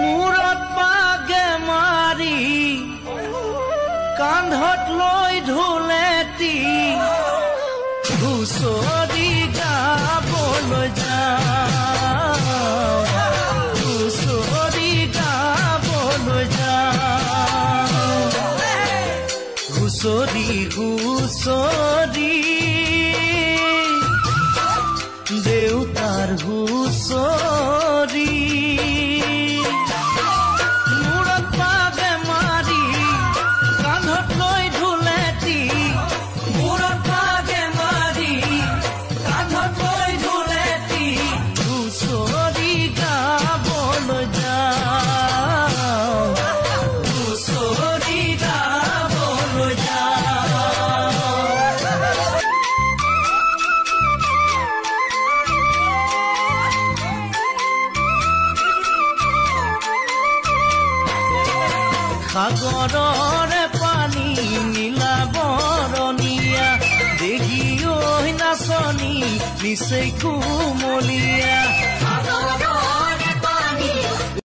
মূৰত পাগে মাৰি কান্ধত লৈ ঢোলেটি হুঁচৰি গাবলৈ যাওঁ হুঁচৰি গাবলৈ যাওঁ হুঁচৰি হুঁচৰি দেউতাৰ হুঁচৰি মূৰত পাগে মাৰি কান্ধত লৈ ঢোলেটি মূৰত পাগে মাৰি কান্ধত লৈ ঢোলেটি হুঁচৰি গাবলৈ যাওঁ হুঁচৰি গাবলৈ যাওঁ সাগৰৰে পানী নীলা বৰণীয়া দেখি ঐ নাচনী নিচেই কুমলীয়া